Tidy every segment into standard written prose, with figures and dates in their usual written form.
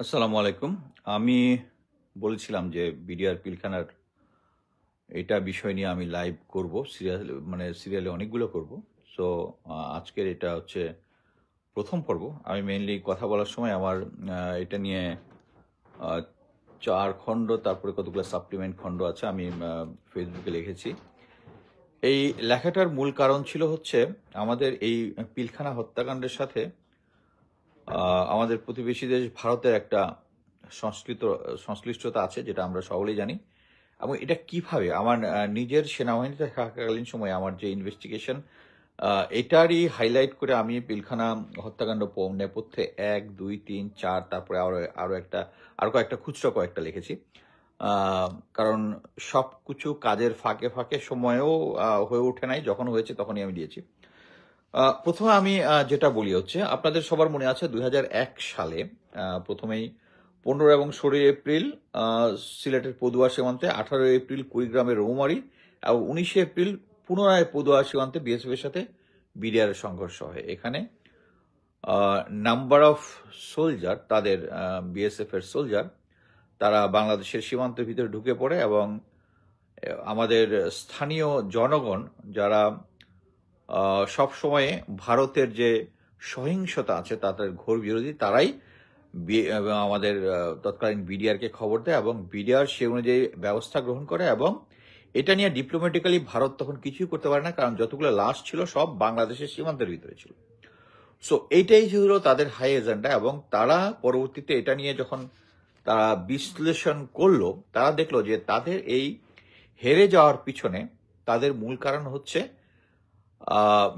আসসালামু আলাইকুম। আমি বলেছিলাম যে বিডিআর পিলখানার এটা বিষয় নিয়ে আমি লাইভ করব। সিরিয়ালে অনেকগুলো করব। সো আজকের এটা হচ্ছে ১ম পর্ব। আমি মেইনলি কথা বলার সময় আমার এটা নিয়ে আ ৪ খণ্ড তারপরে কতগুলো সাপ্লিমেন্ট খণ্ড আছে আমি ফেসবুকে লিখেছি। এই লেখাটার মূল কারণ ছিল হচ্ছে আমাদের এই পিলখানা হত্যাকাণ্ডের সাথে আমাদের প্রতিবেশী দেশ ভারতের একটা সংশ্লিষ্টতা আছে যেটা আমরা সকলেই জানি এবং এটা কিভাবে আমার নিজের সেনাবাহিনীতে থাকাকালীন সময়ে আমার যে ইনভেস্টিগেশন এটারই হাইলাইট করে আমি পিলখানা হত্যাকাণ্ড নেপথ্যে ১, ২, ৩, ৪ তারপরে আরো কয়েকটা খুচরো কয়েকটা লিখেছি। কারণ সবকিছু কাজের ফাঁকে ফাঁকে সময়েও হয়ে ওঠে নাই, যখন হয়েছে তখনই আমি দিয়েছি। প্রথমে আমি যেটা বলি হচ্ছে আপনাদের সবার মনে আছে ২০০১ সালে প্রথমেই ১৫ এবং ১৬ এপ্রিল সিলেটের পদুয়া সীমান্তে, ১৮ এপ্রিল কুড়িগ্রামের রৌমারী এবং ১৯ এপ্রিল পুনরায় পদুয়া সীমান্তে বিএসএফ এর সাথে বিডিআর এর সংঘর্ষ হয়। এখানে নাম্বার অফ সোলজার, তাদের বিএসএফ এর সোলজার, তারা বাংলাদেশের সীমান্তের ভিতরে ঢুকে পড়ে এবং আমাদের স্থানীয় জনগণ যারা সব সময়ে ভারতের যে সহিংসতা আছে তাদের ঘোর বিরোধী, তারাই আমাদের তৎকালীন বিডিআরকে খবর দেয় এবং বিডিআর সে অনুযায়ী ব্যবস্থা গ্রহণ করে এবং এটা নিয়ে ডিপ্লোম্যাটিক্যালি ভারত তখন কিছুই করতে পারে না, কারণ যতগুলো লাশ ছিল সব বাংলাদেশের সীমান্তের ভিতরে ছিল। সো এইটাই ছিল তাদের হাই এজেন্ডা এবং তারা পরবর্তীতে এটা নিয়ে যখন তারা বিশ্লেষণ করলো, তারা দেখলো যে তাদের এই হেরে যাওয়ার পিছনে তাদের মূল কারণ হচ্ছে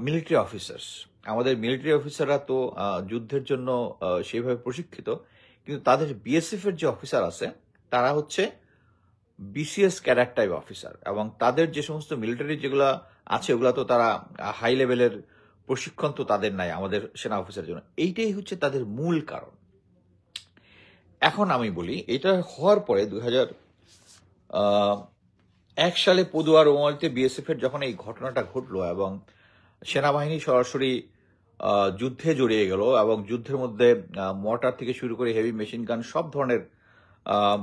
মিলিটারি অফিসার্স। আমাদের মিলিটারি অফিসাররা তো যুদ্ধের জন্য সেইভাবে প্রশিক্ষিত, কিন্তু তাদের বিএসএফ এর যে অফিসার আছে তারা হচ্ছে বিসিএস ক্যাডার টাইপ অফিসার এবং তাদের যে সমস্ত মিলিটারি যেগুলো আছে ওগুলো তো তারা হাই লেভেলের প্রশিক্ষণ তো তাদের নাই আমাদের সেনা অফিসারের জন্য। এইটাই হচ্ছে তাদের মূল কারণ। এখন আমি বলি এটা হওয়ার পরে ২০০১ সালে পদুয়া রৌমারীতে বিএসএফ এর যখন এই ঘটনাটা ঘটলো এবং সেনাবাহিনী সরাসরি যুদ্ধে জড়িয়ে গেল এবং যুদ্ধের মধ্যে মর্টার থেকে শুরু করে হেভি মেশিন গান সব ধরনের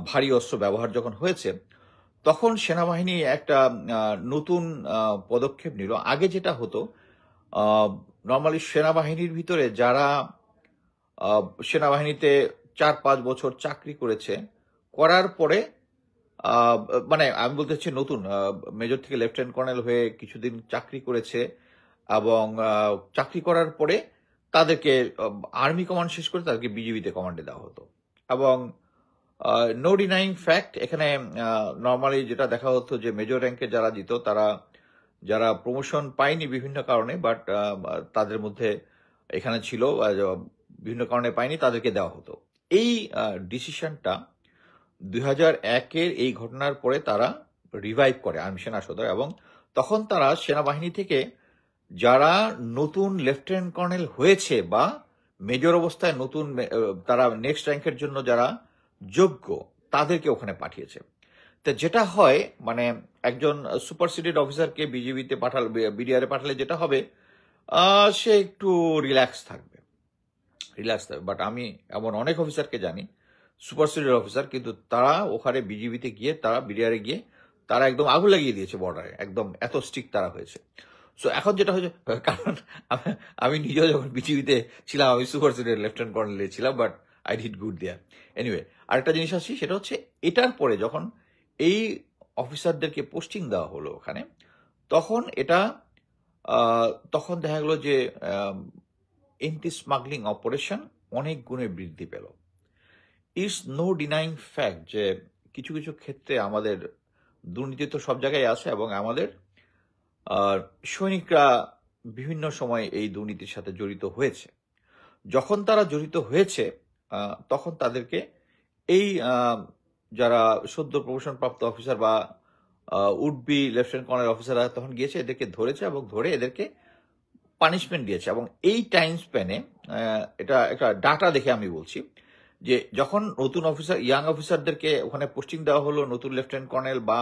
ভারী অস্ত্র ব্যবহার যখন হয়েছে, তখন সেনাবাহিনী একটা নতুন পদক্ষেপ নিল। আগে যেটা হতো, নর্মালি সেনাবাহিনীর ভিতরে যারা সেনাবাহিনীতে ৪-৫ বছর চাকরি করেছে, করার পরে মানে আমি বলতে চাচ্ছি নতুন মেজর থেকে লেফটেন্যান্ট কর্নেল হয়ে কিছুদিন চাকরি করেছে এবং চাকরি করার পরে তাদেরকে আর্মি কমান্ড শেষ করে তাদেরকে বিজিবিতে কমান্ডে দেওয়া হতো এবং নো ডিনাইং ফ্যাক্ট, এখানে নর্মালি যেটা দেখা হতো যে মেজর র্যাঙ্কে যারা দিত তারা যারা প্রমোশন পায়নি বিভিন্ন কারণে, বাট তাদের মধ্যে এখানে ছিল বিভিন্ন কারণে পায়নি, তাদেরকে দেওয়া হতো। এই ডিসিশনটা ২০০১-এর এই ঘটনার পরে তারা রিভাইভ করে আর্মি সেনা সদর এবং তখন তারা সেনাবাহিনী থেকে যারা নতুন লেফটেন্যান্ট কর্নেল হয়েছে বা মেজর অবস্থায় নতুন তারা নেক্সট র্যাঙ্কের জন্য যারা যোগ্য তাদেরকে ওখানে পাঠিয়েছে। তো যেটা হয় মানে একজন সুপারসিডেড অফিসারকে বিজিবিতে বিডিআর এ পাঠালে যেটা হবে সে একটু রিল্যাক্স থাকবে। বাট আমি এমন অনেক অফিসারকে জানি সুপারসিডেড অফিসার, কিন্তু তারা ওখানে বিজিবিতে গিয়ে তারা বিডিআর এ গিয়ে তারা একদম আগুন লাগিয়ে দিয়েছে বর্ডারে, একদম এত স্ট্রিক্ট তারা হয়েছে। সো এখন যেটা হয়েছে, কারণ আমি নিজেও যখন বিজিবিতে ছিলাম আমি সুপারসিডেড লেফটেন্যান্ট কর্নেলে ছিলাম, but I did good there. Anyway, আরেকটা জিনিস আসছি, সেটা হচ্ছে এটার পরে যখন এই অফিসারদেরকে পোস্টিং দেওয়া হলো ওখানে, তখন এটা তখন দেখা গেল যে এন্টি স্মাগলিং অপারেশন অনেক গুণে বৃদ্ধি পেল। ইটস নো ডিনাইং ফ্যাক্ট যে কিছু কিছু ক্ষেত্রে আমাদের দুর্নীতি তো সব জায়গায় আছে এবং আমাদের সৈনিকরা বিভিন্ন সময় এই দুর্নীতির সাথে জড়িত হয়েছে। যখন তারা জড়িত হয়েছে তখন তাদেরকে এই যারা সদ্য প্রমোশন প্রাপ্ত অফিসার বা উড বি লেফটেন্যান্ট কর্নেল অফিসাররা তখন গিয়েছে, এদেরকে ধরেছে এবং ধরে এদেরকে পানিশমেন্ট দিয়েছে। এবং এই টাইম স্প্যানে এটা একটা ডাটা দেখে আমি বলছি যে যখন নতুন অফিসার ইয়াং অফিসারদেরকে ওখানে পোস্টিং দেওয়া হলো, নতুন লেফটেন্যান্ট কর্নেল বা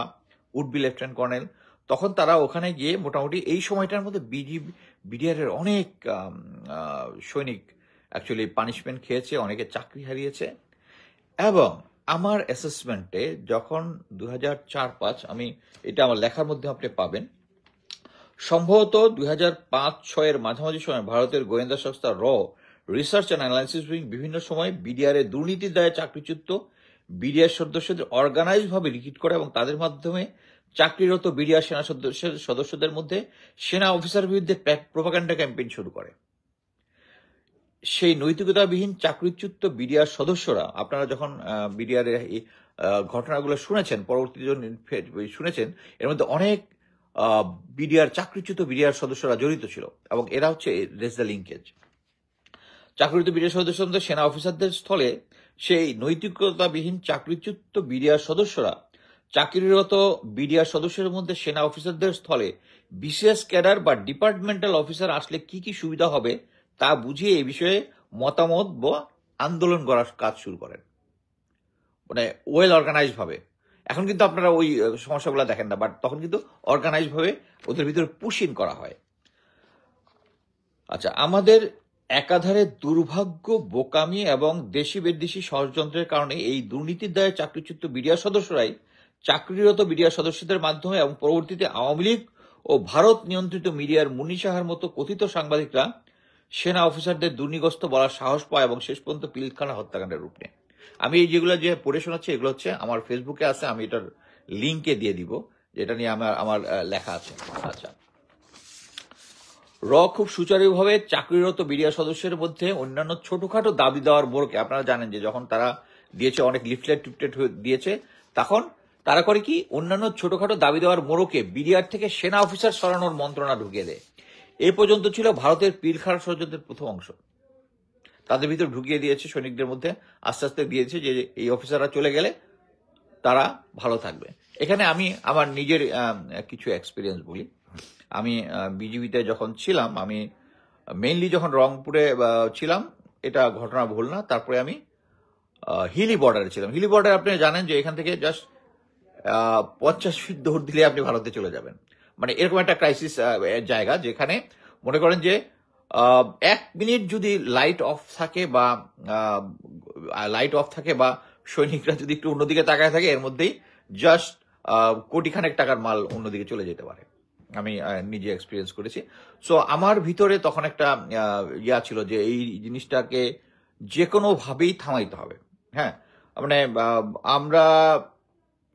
উড বি লেফটেন্যান্ট কর্নেল, তখন তারা ওখানে গিয়ে মোটামুটি এই সময়টার মধ্যে বিডিআর এর অনেক সৈনিক অ্যাকচুয়ালি পানিশমেন্ট খেয়েছে, অনেকে চাকরি হারিয়েছে এবং আমার অ্যাসেসমেন্টে যখন 2004-05 আমি এটা আমার লেখার মধ্যে আপনি পাবেন, সম্ভবত 2005-06 মাঝামাঝি সময় ভারতের গোয়েন্দা সংস্থা রিসার্চ অ্যান্ড অ্যানালাইসিস উইং বিভিন্ন সময় বিডিআর এর দুর্নীতির দায়ে চাকরিচ্যুত বিডিআর সদস্যদের অর্গানাইজ ভাবে রিক্রুট করে এবং তাদের মাধ্যমে চাকরিরত বিডিআর সেনা সদস্যদের মধ্যে সেনা অফিসার বিরুদ্ধে প্রোপাগান্ডা ক্যাম্পেইন শুরু করে। সেই নৈতিকতাবিহীন চাকরিচ্যুত বিডিআর সদস্যরা, আপনারা যখন বিডিআর এর এই ঘটনাগুলো শুনেছেন, পরবর্তী শুনেছেন, এর মধ্যে অনেক বিডিআর চাকরিচ্যুত বিডিআর সদস্যরা জড়িত ছিল এবং এরা হচ্ছে রেজ দ্য লিঙ্কেজ। চাকরিচ্যুত বিডিআর সদস্যদের সেনা অফিসারদের স্থলে সেই নৈতিকতাবিহীন চাকরিচ্যুত বিডিআর সদস্যরা চাকরিরত বিডিআর সদস্যদের মধ্যে সেনা অফিসারদের স্থলে বিশেষ ক্যাডার বা ডিপার্টমেন্টাল অফিসার আসলে কি কি সুবিধা হবে তা বুঝিয়ে এই বিষয়ে মতামত বা আন্দোলন করার কাজ শুরু করেন, মানে ওয়েল অর্গানাইজ ভাবে। এখন কিন্তু আপনারা ওই সমস্যাগুলো দেখেন না, বাট তখন কিন্তু অর্গানাইজ ভাবে ওদের ভিতরে পুশিং করা হয়। আচ্ছা, আমাদের একাধারে দুর্ভাগ্য, বোকামি এবং দেশি বিদেশি ষড়যন্ত্রের কারণে এই দুর্নীতির দায়ে চাকরিচ্যুত বিডিআর সদস্যরাই চাকরিরত বিডিআর সদস্যদের মাধ্যমে এবং পরবর্তীতে আওয়ামী লীগ ও ভারত নিয়ন্ত্রিত মিডিয়ার মুন্নি সাহার মতো কথিত সাংবাদিকরা সেনা অফিসারদের দুর্নীতিগ্রস্ত বলার সাহস পায় এবং শেষ পর্যন্ত পিলখানা হত্যাকাণ্ডের রূপ নেয়। আমি এই যেগুলো যে পড়ে শোনাচ্ছি এগুলো হচ্ছে আমার ফেসবুকে আছে, আমি এটার লিঙ্কে দিয়ে দিব, যেটা নিয়ে আমার লেখা আছে। আচ্ছা, খুব সুচারুভাবে চাকরিরত বিডিআর সদস্যের মধ্যে অন্যান্য ছোটখাটো দাবি দেওয়ার মোড়কে, আপনারা জানেন যে যখন তারা দিয়েছে অনেক লিফলেট টিফলেট দিয়েছে, তখন তারা করে কি অন্যান্য ছোটখাটো দাবি দেওয়ার মোড়কে বিডিআর থেকে সেনা অফিসার সরানোর মন্ত্রণা ঢুকিয়ে দেয়। এ পর্যন্ত ছিল ভারতের পিলখানা ষড়যন্ত্রের প্রথম অংশ। তাদের ভিতর ঢুকিয়ে দিয়েছে সৈনিকদের মধ্যে, আস্তে আস্তে দিয়েছে যে এই অফিসাররা চলে গেলে তারা ভালো থাকবে। এখানে আমি আমার নিজের কিছু এক্সপিরিয়েন্স বলি। আমি বিজিবিতে যখন ছিলাম, আমি মেইনলি যখন রংপুরে ছিলাম, এটা ঘটনা ভুল না, তারপরে আমি হিলি বর্ডারে ছিলাম। হিলি বর্ডার আপনি জানেন যে এখান থেকে জাস্ট 50 ফিট দৌড় দিলে আপনি ভারতে চলে যাবেন, মানে এরকম একটা ক্রাইসিস জায়গা, যেখানে মনে করেন যে 1 মিনিট যদি লাইট অফ থাকে বা সৈনিকরা যদি একটু অন্যদিকে তাকায় থাকে, এর মধ্যেই জাস্ট কোটিখানেক টাকার মাল অন্যদিকে চলে যেতে পারে। আমি নিজে এক্সপিরিয়েন্স করেছি। সো আমার ভিতরে তখন একটা ইয়া ছিল যে এই জিনিসটাকে যে কোনো ভাবেই থামাইতে হবে। হ্যাঁ, মানে আমরা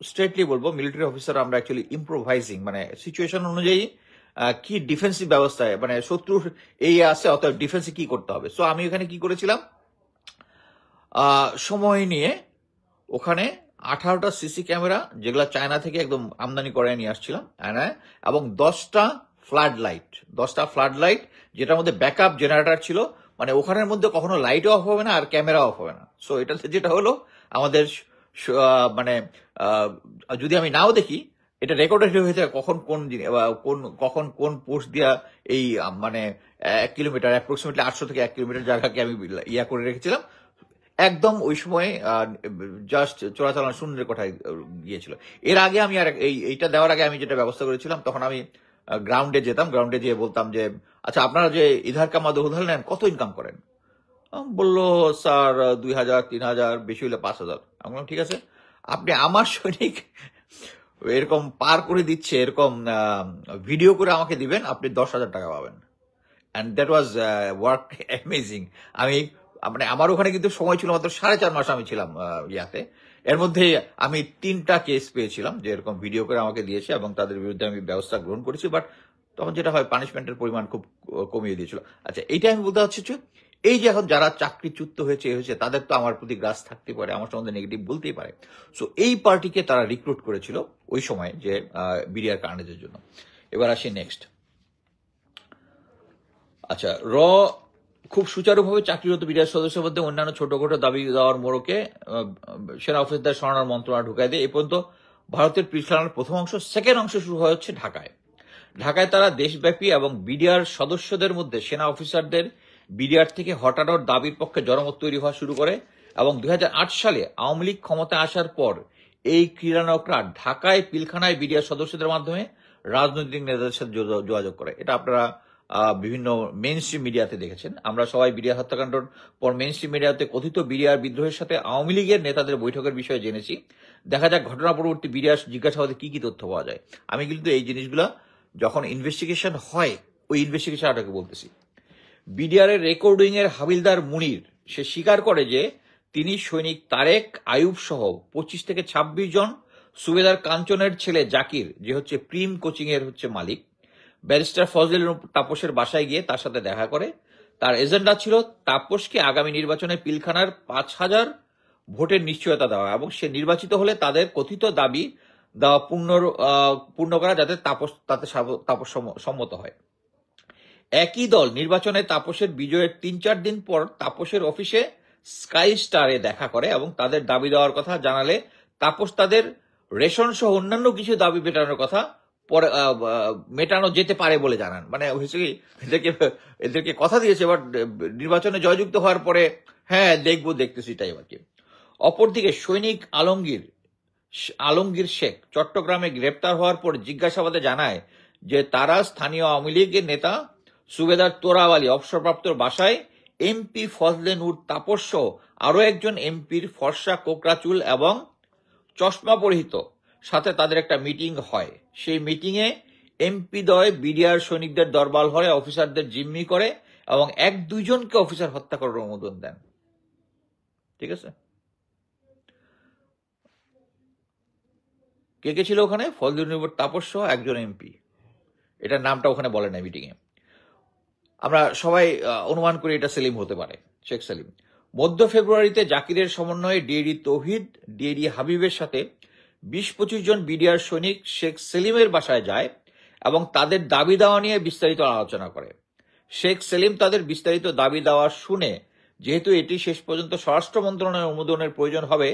স্ট্রেটলি বলবো, মিলিটারি অফিসার আমরা অ্যাকচুয়ালি ইম্প্রোভাইজিং, মানে সিচুয়েশন অনুযায়ী কি ডিফেন্সিভ ব্যবস্থায়, মানে শত্রুর এই আছে, অতএব ডিফেন্সে কি করতে হবে। সো আমি ওখানে কি করেছিলাম, সময় নিয়ে ওখানে 18টা সিসি ক্যামেরা, যেগুলো চায়না থেকে একদম আমদানি করে নিয়ে আসছিলাম, এবং 10টা ফ্লাড লাইট, যেটার মধ্যে ব্যাকআপ জেনারেটর ছিল, মানে ওখানের মধ্যে কখনো লাইটও অফ হবে না আর ক্যামেরা অফ হবে না। সো এটাতে যেটা হলো, আমাদের মানে যদি আমি নাও দেখি, এটা রেকর্ডেড হয়ে থাকে কখন কোন পোস্ট দিয়া এই মানে 1 কিলোমিটার, অ্যাপ্রক্সিমেটলি 800 থেকে 1 কিলোমিটার জায়গাকে আমি ইয়া করে রেখেছিলাম। একদম ওই সময় জাস্ট চোরাচালান শূন্যের কোঠায় গিয়েছিল। এর আগে আমি এইটা দেওয়ার আগে আমি যেটা ব্যবস্থা করেছিলাম, তখন আমি গ্রাউন্ডে যেতাম, গ্রাউন্ডে যেয়ে বলতাম যে আচ্ছা, আপনারা যে ইধার কামাদ উধার নেন, কত ইনকাম করেন? বললো স্যার 2000, 3000, বেশি হলে 5000। আমি বললাম ঠিক আছে, আপনি আমার সৈনিক এরকম পার করে দিচ্ছে, এরকম ভিডিও করে আমাকে দিবেন, আপনি 10,000 টাকা পাবেন। And that was work amazing. আমি মানে আমার ওখানে কিন্তু সময় ছিল মাত্র 4.5 মাস আমি ছিলাম ইয়াতে। এর মধ্যে আমি 3টা কেস পেয়েছিলাম যে এরকম ভিডিও করে আমাকে দিয়েছে এবং তাদের বিরুদ্ধে আমি ব্যবস্থা গ্রহণ করেছি। বাট তখন যেটা হয়, পানিশমেন্টের পরিমাণ খুব কমিয়ে দিয়েছিল। আচ্ছা, এইটা আমি বলতে চাচ্ছি, এই যে এখন যারা চাকরিচ্যুত হয়েছে তাদের তো আমার প্রতি গ্রাস থাকতে পারে, আমার সম্বন্ধে নেগেটিভ বলতেই পারে। সো এই পার্টিকে তারা রিক্রুট করেছিল ওই সময়, যে বিডিআর কারণের জন্য। এবার আসি নেক্সট। আচ্ছা, খুব সুচারুভাবে চাকরিরত বিডিআর সদস্যের মধ্যে অন্যান্য ছোটখাটো দাবি দেওয়ার মোড়কে সেনা অফিসারদের সরানোর মন্ত্রণা ঢুকাই দেয়। এই পর্যন্ত ভারতের পিলখানার প্রথম অংশ। সেকেন্ড অংশ শুরু হচ্ছে ঢাকায় তারা দেশব্যাপী এবং বিডিআর সদস্যদের মধ্যে সেনা অফিসারদের বিডিআর থেকে হটানোর দাবির পক্ষে জনমত তৈরি হওয়া শুরু করে এবং 2008 সালে আওয়ামী লীগ ক্ষমতায় আসার পর এই ক্রীড়ানকরা ঢাকায় পিলখানায় বিডিআর সদস্যদের মাধ্যমে রাজনৈতিক নেতাদের সাথে যোগাযোগ করে। এটা আপনারা বিভিন্ন মেইন স্ট্রিম মিডিয়াতে দেখেছেন। আমরা সবাই বিডিআর হত্যাকাণ্ডর পর মেইন স্ট্রিম মিডিয়াতে কথিত বিডিআর বিদ্রোহের সাথে আওয়ামী লীগের নেতাদের বৈঠকের বিষয়ে জেনেছি। দেখা যাক ঘটনা পরবর্তী বিডিআর জিজ্ঞাসাবাদে কি কি তথ্য পাওয়া যায়। আমি কিন্তু এই জিনিসগুলা যখন ইনভেস্টিগেশন হয় ওই ইনভেস্টিগেশন আটাকে বলতেছি। বিডিআর এর রেকর্ডিং এর হাবিলদার মুনির সে স্বীকার করে যে তিনি সৈনিক তারেক আইয়ুব সহ 25 থেকে 26 জন, সুবেদার কাঞ্চনের ছেলে জাকির যে হচ্ছে প্রিম কোচিং এর মালিক, ব্যারিস্টার ফজল তাপসের বাসায় গিয়ে তার সাথে দেখা করে। তার এজেন্ডা ছিল তাপসকে আগামী নির্বাচনে পিলখানার 5,000 ভোটের নিশ্চয়তা দেওয়া এবং সে নির্বাচিত হলে তাদের কথিত দাবি দেওয়া পূর্ণ করা, যাতে তাপস সম্মত হয়। একই দল নির্বাচনে তাপসের বিজয়ের 3-4 দিন পর তাপসের অফিসে স্কাই স্টারে দেখা করে এবং তাদের দাবি দেওয়ার কথা জানালে তাপস তাদের রেশন সহ অন্যান্য কিছু দাবি মেটানোর কথা মেটানো যেতে পারে বলে জানান। মানে হয়েছে কি, এদেরকে কথা দিয়েছে, এবার নির্বাচনে জয়যুক্ত হওয়ার পরে হ্যাঁ দেখতেছি তাই আর কি। অপরদিকে সৈনিক আলমগীর শেখ চট্টগ্রামে গ্রেপ্তার হওয়ার পর জিজ্ঞাসাবাদে জানায় যে তারা স্থানীয় আওয়ামী লীগের নেতা সুবেদার তোরাব আলী অবসরপ্রাপ্তর বাসায় এমপি ফজলে নূর তাপস সহ আরো একজন এমপির ফর্সা কোকড়া চুল এবং চশমা পরিহিত সাথে তাদের একটা মিটিং হয়। সেই মিটিংয়ে এমপি দ্বয় বিডিআর সৈনিকদের দরবার হলে অফিসারদের জিম্মি করে এবং 1-2 জনকে অফিসার হত্যা করার অনুমোদন দেন। ঠিক আছে, কে কে ছিল ওখানে? ফজলে নূর তাপস সহ একজন এমপি, এটার নামটা ওখানে বলে না মিটিংয়ে। আমরা সবাই অনুমান করি এটা সেলিম হতে পারে, শেখ সেলিম। মধ্য ফেব্রুয়ারিতে জাকিরের সমন্বয়ে ডিএডি তৌহিদ, ডিএডি হাবিবের সাথে 20-25 জন বিডিআর সৈনিক শেখ সেলিমের বাসায় যায় এবং তাদের দাবি দেওয়া নিয়ে বিস্তারিত আলোচনা করে। শেখ সেলিম তাদের বিস্তারিত দাবি দেওয়া শুনে যেহেতু এটি শেষ পর্যন্ত স্বরাষ্ট্র মন্ত্রণালয়ের অনুমোদনের প্রয়োজন হবে,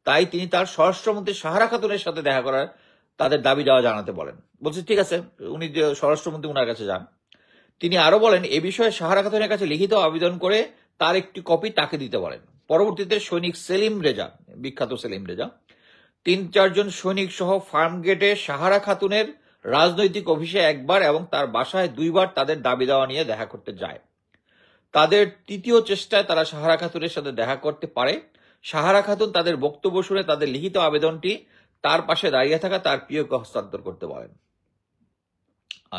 তাই তিনি তার স্বরাষ্ট্রমন্ত্রী সাহারা খাতুনের সাথে দেখা করার তাদের দাবি দেওয়া জানাতে বলেন। বলছে ঠিক আছে, উনি স্বরাষ্ট্রমন্ত্রী উনার কাছে যান। তিনি আরো বলেন এ বিষয়ে সাহারা খাতুনের কাছে লিখিত আবেদন করে তার একটি কপি তাকে দিতে বলেন। পরবর্তীতে সৈনিক সেলিম রেজা, বিখ্যাত সেলিম রেজা, 3-4 জন সৈনিক সহ ফার্মগেটে সাহারা খাতুনের রাজনৈতিক অফিসে একবার এবং তার বাসায় 2 বার তাদের দাবি দেওয়া নিয়ে দেখা করতে যায়। তাদের তৃতীয় চেষ্টায় তারা সাহারা খাতুনের সাথে দেখা করতে পারে। সাহারা খাতুন তাদের বক্তব্য শুনে তাদের লিখিত আবেদনটি তার পাশে দাঁড়িয়ে থাকা তার প্রিয়কে হস্তান্তর করতে বলেন।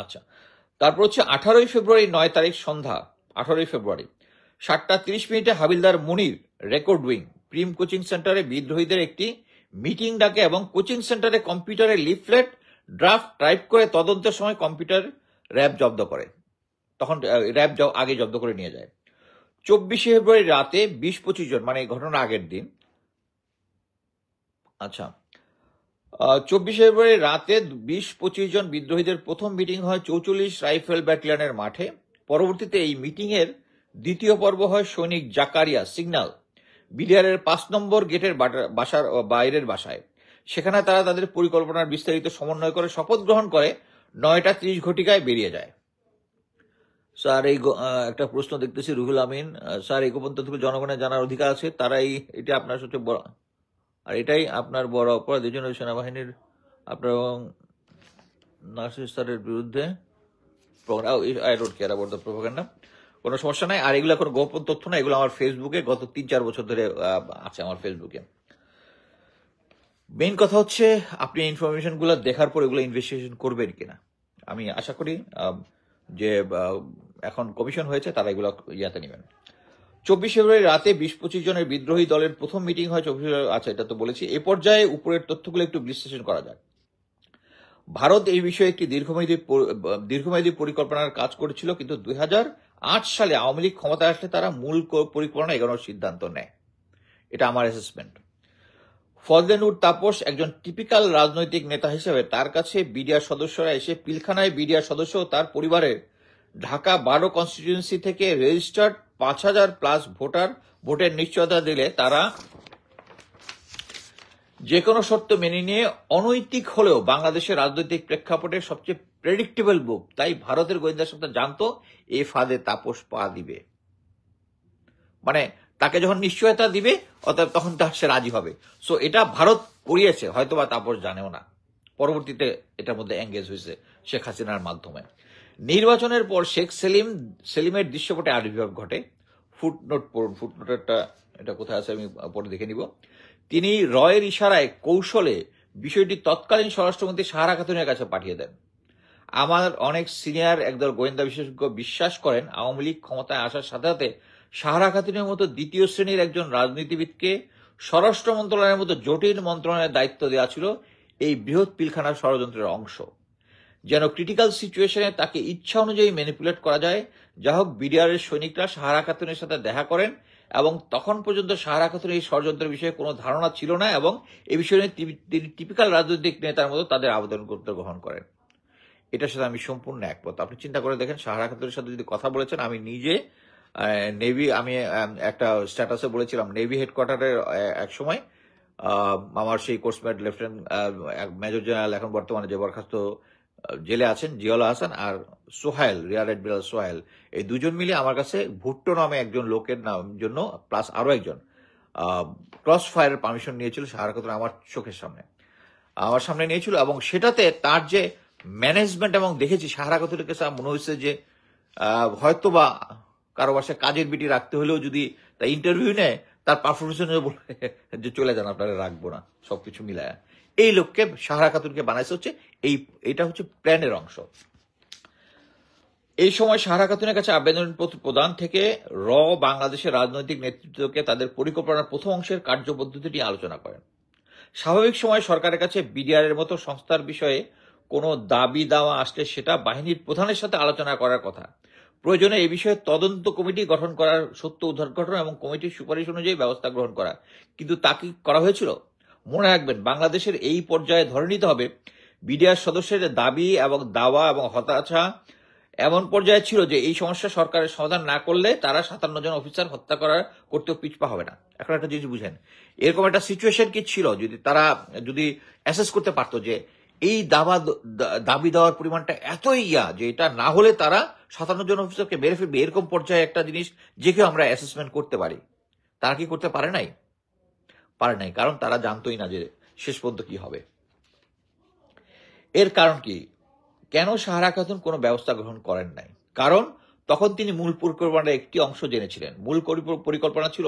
আচ্ছা, তারপর 18 ফেব্রুয়ারি 9 তারিখ সন্ধ্যা 18 ফেব্রুয়ারি 7:30 হাবিলদার মুনির রেকর্ড উইং প্রিম কোচিং সেন্টারে বিদ্রোহীদের একটি মিটিং ডাকে এবং কোচিং সেন্টারে কম্পিউটারে লিফলেট ড্রাফট টাইপ করে তদন্তের সময় কম্পিউটার র্যাব জব্দ করে। তখন র্যাব আগে জব্দ করে নিয়ে যায়। 24 ফেব্রুয়ারি রাতে 20-25 জন, মানে এই ঘটনার আগের দিন, আচ্ছা 24 ফেব্রুয়ারি রাতে 20-25 জন বিদ্রোহীদের প্রথম মিটিং হয় 44 রাইফেল ব্যাটালিয়নের মাঠে। পরবর্তীতে এই মিটিং এর দ্বিতীয় পর্ব হয় সৈনিক জাকারিয়া সিগন্যাল বিডিআর এর 5 নম্বর গেটের বাসার বাইরের বাসায়। সেখানে তারা তাদের পরিকল্পনার বিস্তারিত সমন্বয় করে শপথ গ্রহণ করে 9:30 ঘটিকায় বেরিয়ে যায়। স্যার এই একটা প্রশ্ন দেখতেছি, রুহুল আমিন স্যার, এই গোপন তথ্য জনগণের জানার অধিকার আছে, তারাই এটা আপনার সাথে বড়, আর এটাই আপনার বড় অপরাধ। এই জন্য সেনাবাহিনীর আপনার এবং নার্সিস স্যারের বিরুদ্ধে কোনো সমস্যা নাই। আর এগুলো কোনো গোপন তথ্য না, এগুলো আমার ফেসবুকে গত 3-4 বছর ধরে আছে আমার ফেসবুকে। মেইন কথা হচ্ছে আপনি ইনফরমেশন গুলো দেখার পর এগুলো ইনভেস্টিগেশন করবেন কিনা। আমি আশা করি যে এখন কমিশন হয়েছে তারা এগুলো ইয়াতে নেবেন। 24 ফেব্রুয়ারি রাতে 20-25 জনের বিদ্রোহী দলের প্রথম মিটিং হয় 24 ফেব্রুয়ারি। আচ্ছা, এটা তো বলেছি। এ পর্যায়ে উপরের তথ্যগুলো একটু বিশ্লেষণ করা যায়। ভারত এই বিষয়ে একটি দীর্ঘমেয়াদী পরিকল্পনার কাজ করেছিল, কিন্তু 2008 সালে আওয়ামী লীগ ক্ষমতায় আসলে তারা মূল পরিকল্পনা এগোনোর সিদ্ধান্ত নেয়। এটা আমার অ্যাসেসমেন্ট। ফজলে নূর তাপস একজন টিপিক্যাল রাজনৈতিক নেতা হিসেবে তার কাছে বিডিআর সদস্যরা এসে পিলখানায় বিডিআর সদস্য ও তার পরিবারের ঢাকা 12 কনস্টিটিউয়েন্সি থেকে রেজিস্টার্ড 5,000+ ভোটের নিশ্চয়তা দিলে তারা যে কোনো শর্ত মেনে নিয়ে অনৈতিক হলেও বাংলাদেশের রাজনৈতিক প্রেক্ষাপটের সবচেয়ে প্রেডিক্টেবল বুক, তাই ভারতের গোয়েন্দা সংস্থা জানতো এ ফাঁদে তাপস পা দিবে। মানে তাকে যখন নিশ্চয়তা দিবে অতএব তখন সে রাজি হবে। সো এটা ভারত করিয়েছে, হয়তোবা তাপস জানেও না। পরবর্তীতে এটার মধ্যে এঙ্গেজ হয়েছে শেখ হাসিনার মাধ্যমে। নির্বাচনের পর শেখ সেলিমের দৃশ্যপটে আবির্ভাব ঘটে। ফুটনোট পড়ুন, ফুটনোটটা এটা কোথায় আছে আমি পরে দেখে নিব। তিনি রয়ের ইশারায় কৌশলে বিষয়টি তৎকালীন স্বরাষ্ট্রমন্ত্রী সাহারা খাতুনের কাছে পাঠিয়ে দেন। আমার অনেক সিনিয়র একদল গোয়েন্দা বিশেষজ্ঞ বিশ্বাস করেন আওয়ামী লীগ ক্ষমতায় আসার সাথে সাথে সাহারা খাতুনের মতো দ্বিতীয় শ্রেণীর একজন রাজনীতিবিদকে স্বরাষ্ট্র মন্ত্রণালয়ের মতো জটিল মন্ত্রণালয়ের দায়িত্ব দেওয়া ছিল এই বৃহৎ পিলখানার ষড়যন্ত্রের অংশ। যেন ক্রিটিক্যাল সিচুয়েশনে তাকে ইচ্ছা অনুযায়ী ম্যানিপুলেট করা যায়। যা হোক, বিডিআরের সৈনিকরা সাহারা খাতুনের সাথে দেখা করেন এবং তখন পর্যন্ত সাহারা খাতুনের এই ষড়যন্ত্রের বিষয়ে কোনো ধারণা ছিল না এবং এ বিষয়ে তিনি টিপিক্যাল রাজনৈতিক নেতার মতো তাদের আবেদন করতে গ্রহণ করেন। এটার সাথে আমি সম্পূর্ণ একমত। আপনি চিন্তা করে দেখেন, সাহারা খাতুনের সাথে যদি কথা বলেছেন, আমি নিজে নেভি, আমি একটা স্ট্যাটাসে বলেছিলাম নেভি হেডকোয়ার্টারের এক সময় আমার সেই কোর্সমেট লেফটেন্যান্ট মেজর জেনারেল, এখন বর্তমানে যে বরখাস্ত জেলে আছেন, জিয়াউল হাসান আর সোহাইল, রিয়ার অ্যাডমিরাল সোহাইল, এই দুজন মিলে আমার কাছে ভুট্টো নামে একজন লোকের জন্য প্লাস আরো একজন ক্রস ফায়ারের পারমিশন নিয়েছিল সাহারা খাতুন আমার সামনে নিয়েছিল। এবং সেটাতে তার যে ম্যানেজমেন্ট, এবং দেখেছি সাহারা খাতুনের কাছে মনে হয়েছে যে হয়তো বা কারো বাসায় কাজের বিটি রাখতে হলেও যদি তার ইন্টারভিউ নেয়, তার পারফরমেন্স বলে যে চলে যান, আপনারা রাখবো না, সবকিছু মিলায়। এই লোককে সাহারা খাতুনকে বানাইছে হচ্ছে এইটা হচ্ছে প্ল্যানের অংশ। এই সময় সাহারা খাতুনের কাছে আবেদনপত্র প্রদান থেকে বাংলাদেশের রাজনৈতিক নেতৃত্বকে তাদের পরিকল্পনার প্রথম অংশের কার্যপদ্ধতিটি আলোচনা করেন। স্বাভাবিক সময় সরকারের কাছে বিডিআর এর মতো সংস্থার বিষয়ে কোনো দাবি দাওয়া আসলে সেটা বাহিনীর প্রধানের সাথে আলোচনা করার কথা। প্রয়োজনে এই বিষয়ে তদন্ত কমিটি গঠন করার, সত্য উদ্ঘাটন এবং কমিটির সুপারিশ অনুযায়ী ব্যবস্থা গ্রহণ করা। কিন্তু তা কি করা হয়েছিল? মনে রাখবেন, বাংলাদেশের এই পর্যায়ে ধরে নিতে হবে বিডিআর সদস্যদের দাবি এবং দাওয়া এবং হতাশা এমন পর্যায়ে ছিল যে এই সমস্যা সরকারের সমাধান না করলে তারা 57 জন অফিসার হত্যা করতেও পিছপা হবে না। এখন একটা জিনিস বুঝেন, এরকম একটা সিচুয়েশন কি ছিল, যদি তারা অ্যাসেস করতে পারতো যে এই দাবি দেওয়ার পরিমাণটা এতই যে এটা না হলে তারা 57 জন অফিসারকে মেরে ফেলবে, এরকম পর্যায়ে একটা জিনিস যে কেউ আমরা অ্যাসেসমেন্ট করতে পারি। তারা কি করতে পারে নাই? কারণ তারা জানতোই না যে শেষ পর্যন্ত কি হবে। এর কারণ কি? কেন সাহারা খাতুন কোনো ব্যবস্থা গ্রহণ করেন নাই? কারণ তখন তিনি মূল পরিকল্পনার একটি অংশ জেনেছিলেন। মূল পরিকল্পনা ছিল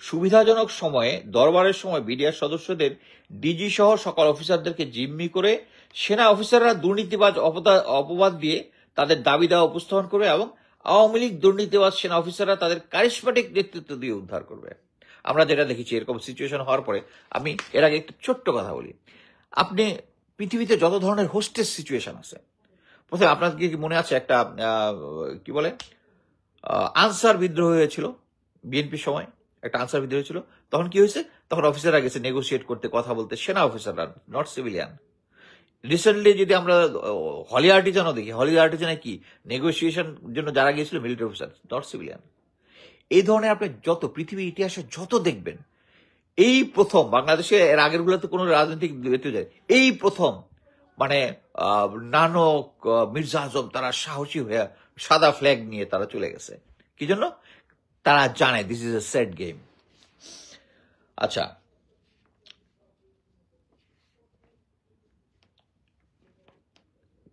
সুবিধাজনক সময়ে দরবারের সময় বিডিআর সদস্যদের ডিজি সহ সকল অফিসারদেরকে জিম্মি করে সেনা অফিসাররা দুর্নীতিবাজ অপবাদ দিয়ে তাদের দাবি দেওয়া উপস্থাপন করবে এবং আওয়ামী লীগ দুর্নীতিবাজ সেনা অফিসাররা তাদের কারিশমাটিক নেতৃত্ব দিয়ে উদ্ধার করবে। আমরা যেটা দেখেছি, এরকম সিচুয়েশন হওয়ার পরে, আমি এর আগে একটু ছোট্ট কথা বলি। আপনি পৃথিবীতে যত ধরনের হোস্টেজ সিচুয়েশন আছে, প্রথমে আপনার কি মনে আছে একটা কি বলে আনসার বিদ্রোহ হয়েছিল বিএনপির সময়, একটা আনসার বিদ্রোহ হয়েছিল। তখন কি হয়েছে? তখন অফিসাররা গেছে নেগোসিয়েট করতে, কথা বলতে, সেনা অফিসাররা, নট সিভিলিয়ান। রিসেন্টলি যদি আমরা হলি আর্টিজানও দেখি, হলি আর্টিজানে কি নেগোসিয়েশন জন্য যারা গিয়েছিল মিলিটারি অফিসার, নট সিভিলিয়ান। এই ধরনের আপনি যত পৃথিবীর ইতিহাসে যত দেখবেন, এই প্রথম বাংলাদেশে, এর আগের গুলোতে কোনো রাজনৈতিক এই প্রথম নানক, মির্জা আজম, তারা সাহসী হয়ে সাদা ফ্ল্যাগ নিয়ে তারা চলে গেছে। কি জন্য? তারা জানে this is a set game. আচ্ছা,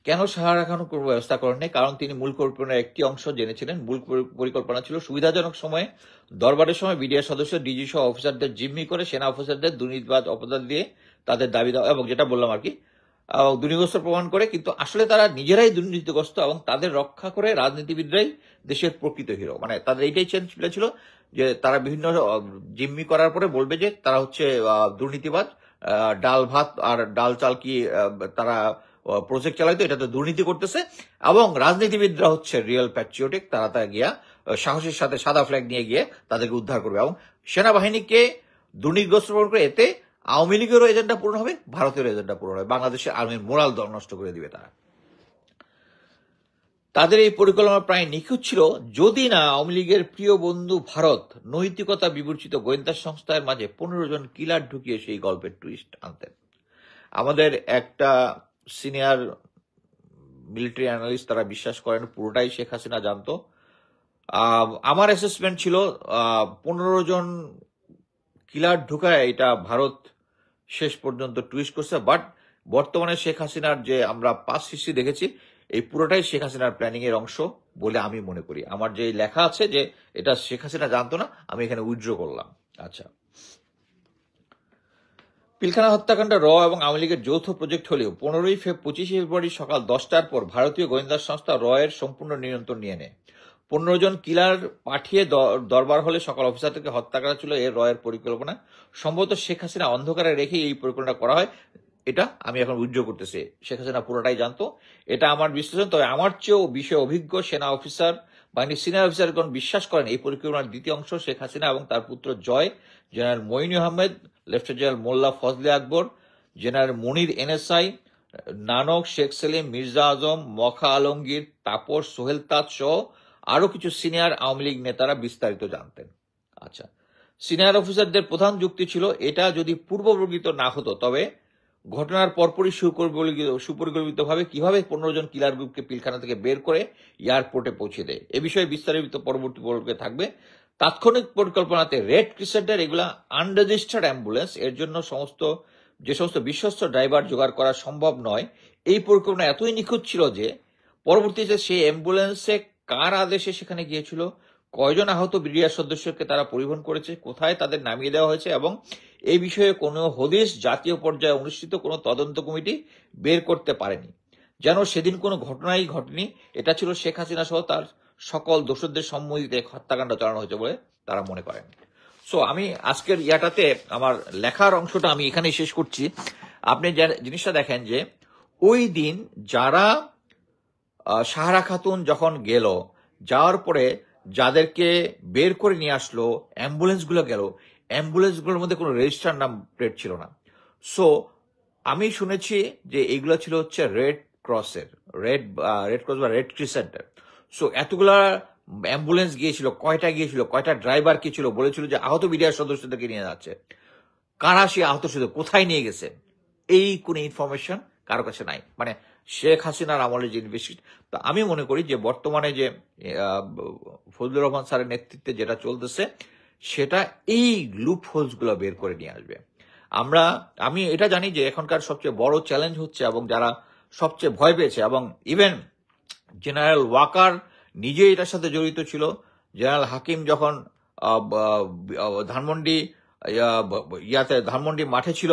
কেন সাহারা খাতুন কোনো ব্যবস্থা করেন নাই? কারণ তিনি মূল পরিকল্পনার একটি অংশ জেনেছিলেন। মূল পরিকল্পনা ছিল সুবিধাজনক সময়ে দরবারের সময় বিডিআর সদস্য ডিজি সহ অফিসারদের জিম্মি করে সেনা অফিসারদের দুর্নীতিবাজ অপবাদ দিয়ে তাদের দাবি দেওয়া এবং যেটা বললাম আর কি দুর্নীতিগ্রস্ত প্রমাণ করে, কিন্তু আসলে তারা নিজেরাই দুর্নীতিগ্রস্ত এবং তাদের রক্ষা করে রাজনীতিবিদরাই দেশের প্রকৃত হিরো। তাদের এইটাই ছিল যে তারা বিভিন্ন জিম্মি করার পরে বলবে যে তারা হচ্ছে দুর্নীতিবাজ, ডাল ভাত আর ডাল চাল কি তারা প্রজেক্ট চালাইতো, এটাতে দুর্নীতি করতেছে, এবং রাজনীতিবিদরা হচ্ছে রিয়েল প্যাট্রিয়টিক, তারা গিয়া সাহসের সাথে সাদা ফ্ল্যাগ নিয়ে গিয়ে তাদেরকে উদ্ধার করবে এবং সেনাবাহিনীকে দুর্নীতিগ্রস্ত প্রমাণ করে। এতে আওয়ামী লীগেরও এজেন্ডা পূরণ হবে, ভারতের এজেন্ডা পূরণ হবে, বাংলাদেশের আর্মির মোরাল নষ্ট করে দিবে তারা। তাদের এই পরিকল্পনা প্রায় নিখুঁত ছিল যদি না আওয়ামী লীগের প্রিয় বন্ধু ভারত নৈতিকতা বিবর্চিত গোয়েন্দা সংস্থার মাঝে 15 জন কিলার ঢুকিয়ে সেই গল্পের টুইস্ট আনতেন। আমাদের একটা সিনিয়র মিলিটারি অ্যানালিস্ট তারা বিশ্বাস করেন পুরোটাই শেখ হাসিনা জানতো। আমার অ্যাসেসমেন্ট ছিল 15 জন কিলার ঢুকায় এটা ভারত শেষ পর্যন্ত টুইস্ট করছে। বাট বর্তমানে শেখ হাসিনার যে আমরা পাস হিস্ট্রি দেখেছি, এই পুরোটাই শেখ হাসিনার প্ল্যানিং এর অংশ বলে আমি মনে করি। আমার যে লেখা আছে যে এটা শেখ হাসিনা জানতো না, আমি এখানে উইথড্র করলাম। আচ্ছা, পিলখানা হত্যাকাণ্ড এবং আওয়ামী লীগের যৌথ প্রজেক্ট হলেও 25 ফেব্রুয়ারি সকাল 10টার পর ভারতীয় গোয়েন্দা সংস্থা এর সম্পূর্ণ নিয়ন্ত্রণ নিয়ে নেয়। 15 জন কিলার পাঠিয়ে দরবার হলে সকল অফিসারদেরকে হত্যা করা ছিল এর পরিকল্পনা। সম্ভবত শেখ হাসিনা অন্ধকারে রেখে এই পরিকল্পনা করা হয়। এটা আমি এখন উইথড্র করতেছি। শেখ হাসিনা পুরোটাই জানতো, এটা আমার বিশ্লেষণ। তবে আমার চেয়েও বিষয়ে অভিজ্ঞ সেনা অফিসার বাহিনীর সিনিয়র অফিসারগণ বিশ্বাস করেন এই পরিকল্পনার দ্বিতীয় অংশ শেখ হাসিনা এবং তার পুত্র Joy, general Moeen Ahmed, lieutenant general Mollah Fazle Akbar, general Monir NSI, Nanak, Sheikh Selim, Mirza Azam, Mokha Alamgir, Taposh, Sohel Taj সহ আরো কিছু সিনিয়র আওয়ামী লীগ নেতারা বিস্তারিত জানতেন। আচ্ছা, সিনিয়র অফিসারদের প্রধান যুক্তি ছিল এটা যদি পূর্ববর্গিত না হতো তবে ঘটনার পরপরই সুপরিকল্পিতভাবে কিভাবে 15 জন কিলার গ্রুপকে পিলখানা থেকে বের করে এয়ারপোর্টে পৌঁছে দেয়। এ বিষয়ে বিস্তারিত পরবর্তী পর্বে থাকবে। তাৎক্ষণিক পরিকল্পনাতে রেড ক্রিসেন্টের এগুলা আনরেজিস্টার্ড অ্যাম্বুলেন্স, এর জন্য যে সমস্ত বিশ্বস্ত ড্রাইভার জোগাড় করা সম্ভব নয়। এই পরিকল্পনা এতই নিখুঁত ছিল যে পরবর্তীতে সেই অ্যাম্বুলেন্সে কার আদেশে সেখানে গিয়েছিল, কয়জন আহত বিডিআর সদস্যকে তারা পরিবহন করেছে, কোথায় তাদের নামিয়ে দেওয়া হয়েছে এবং এই বিষয়ে কোনো হদিস জাতীয় পর্যায়ে অনুষ্ঠিত কোনো তদন্ত কমিটি বের করতে পারেনি। যেন সেদিন কোনো ঘটনাই ঘটেনি। এটা ছিল শেখ হাসিনা সহ তার সকল দোষরদের সম্মতিতে হত্যাকাণ্ড চালানো হয়েছে বলে তারা মনে করেন। সো আমি আজকের ইয়াটাতে আমার লেখার অংশটা আমি এখানেই শেষ করছি। আপনি যে জিনিসটা দেখেন যে ওই দিন যারা সাহারা খাতুন যখন গেল, যাওয়ার পরে যাদেরকে বের করে নিয়ে আসলো, অ্যাম্বুলেন্সগুলো গেল, অ্যাম্বুলেন্সগুলোর মধ্যে কোনো রেজিস্টার নাম প্লেট ছিল না। সো আমি শুনেছি যে এইগুলো ছিল হচ্ছে রেড ক্রস বা রেড ক্রিসেন্টের। সো এতগুলা অ্যাম্বুলেন্স গিয়েছিল, কয়টা গিয়েছিল, কয়টা ড্রাইভার কি ছিল, বলেছিল যে আহত বিডিআর সদস্যদেরকে নিয়ে যাচ্ছে। কারা সে আহত সদস্য কোথায় নিয়ে গেছে, এই কোন ইনফরমেশন কারো কাছে নাই। মানে শেখ হাসিনার আমলে যে ইনভেস্টিগেশন। তো আমি মনে করি যে বর্তমানে যে ফজলুর রহমান স্যারের নেতৃত্বে যেটা চলতেছে সেটা এই লুপ হোলস গুলো বের করে নিয়ে আসবে। আমি এটা জানি যে এখনকার সবচেয়ে বড় চ্যালেঞ্জ হচ্ছে এবং যারা সবচেয়ে ভয় পেয়েছে, এবং ইভেন জেনারেল ওয়াকার নিজে এটার সাথে জড়িত ছিল। জেনারেল হাকিম যখন ধানমন্ডি মাঠে ছিল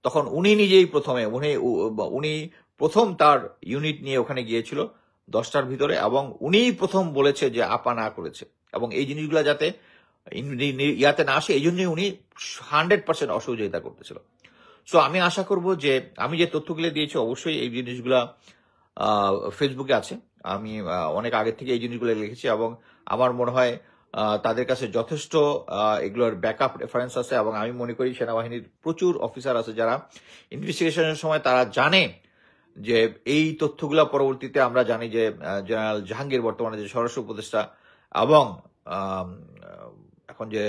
তখন উনি নিজেই উনি প্রথম তার ইউনিট নিয়ে ওখানে গিয়েছিল 10টার ভিতরে, এবং উনিই প্রথম বলেছে যে আপা না করেছে, এবং এই জিনিসগুলো যাতে ইয়াতে না আসে এই জন্যই উনি 100% অসহযোগিতা করতেছিল। সো আমি আশা করব যে আমি যে তথ্যগুলো দিয়েছি অবশ্যই এই জিনিসগুলা ফেসবুকে আছে। আমি অনেক আগে থেকে এই জিনিসগুলো লিখেছি এবং আমার মনে হয় তাদের কাছে যথেষ্ট এগুলোর ব্যাকআপ রেফারেন্স আছে, এবং আমি মনে করি সেনাবাহিনীর প্রচুর অফিসার আছে যারা ইনভেস্টিগেশনের সময় তারা জানে যে এই তথ্যগুলো পরবর্তীতে আমরা জানি যে জেনারেল জাহাঙ্গীর বর্তমানে যে স্বরাষ্ট্র উপদেষ্টা এবং এখন যে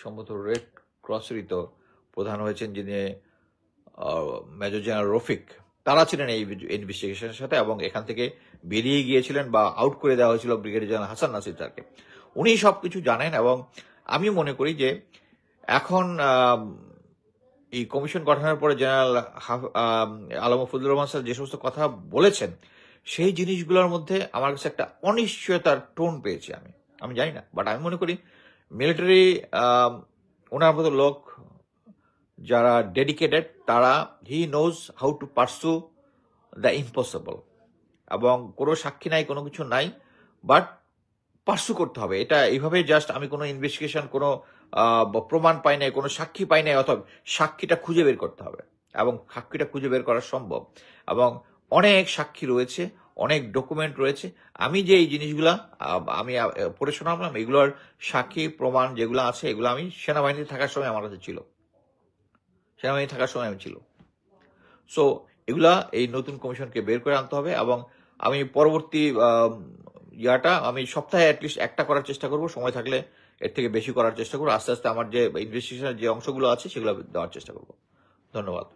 সম্ভবত রেড ক্রসেরই তো প্রধান হয়েছেন যিনি মেজর জেনারেল রফিক, তারা ছিলেন এই ইনভেস্টিগেশনের সাথে এবং এখান থেকে বেরিয়ে গিয়েছিলেন বা আউট করে দেওয়া হয়েছিল ব্রিগেডিয়ার জেনারেল হাসান নাসির স্যারকে। উনি সবকিছু জানেন এবং আমি মনে করি যে এখন এই কমিশন গঠনের পরে জেনারেল আলম ফজলুর রহমান স্যার যে সমস্ত কথা বলেছেন সেই জিনিসগুলোর মধ্যে আমার কাছে একটা অনিশ্চয়তার টোন পেয়েছি। আমি জানি না, বাট আমি মনে করি মিলিটারি ওনার মতো লোক যারা ডেডিকেটেড তারা he knows how to পারসু the impossible, এবং কোনো সাক্ষী নাই, কোনো কিছু নাই, বাট পারসু করতে হবে। এটা এইভাবে জাস্ট আমি কোনো ইনভেস্টিগেশন কোনো প্রমাণ পাই নাই, কোনো সাক্ষী পাই নাই, অথবা সাক্ষীটা খুঁজে বের করতে হবে, এবং সাক্ষীটা খুঁজে বের করা সম্ভব, এবং অনেক সাক্ষী রয়েছে, অনেক ডকুমেন্ট রয়েছে। আমি যে এই জিনিসগুলা আমি পড়ে শোনালাম এগুলোর সাক্ষী প্রমাণ যেগুলো আছে এগুলো আমি সেনাবাহিনীতে থাকার সময় আমার কাছে ছিল, সেনাবাহিনী থাকার সময় আমি ছিল। সো এগুলা এই নতুন কমিশনকে বের করে আনতে হবে, এবং আমি পরবর্তী আমি সপ্তাহে অ্যাটলিস্ট একটা করার চেষ্টা করব, সময় থাকলে এর থেকে বেশি করার চেষ্টা করবো। আস্তে আস্তে আমার যে ইনভেস্টিগেশনের যে অংশগুলো আছে সেগুলো দেওয়ার চেষ্টা করব। ধন্যবাদ।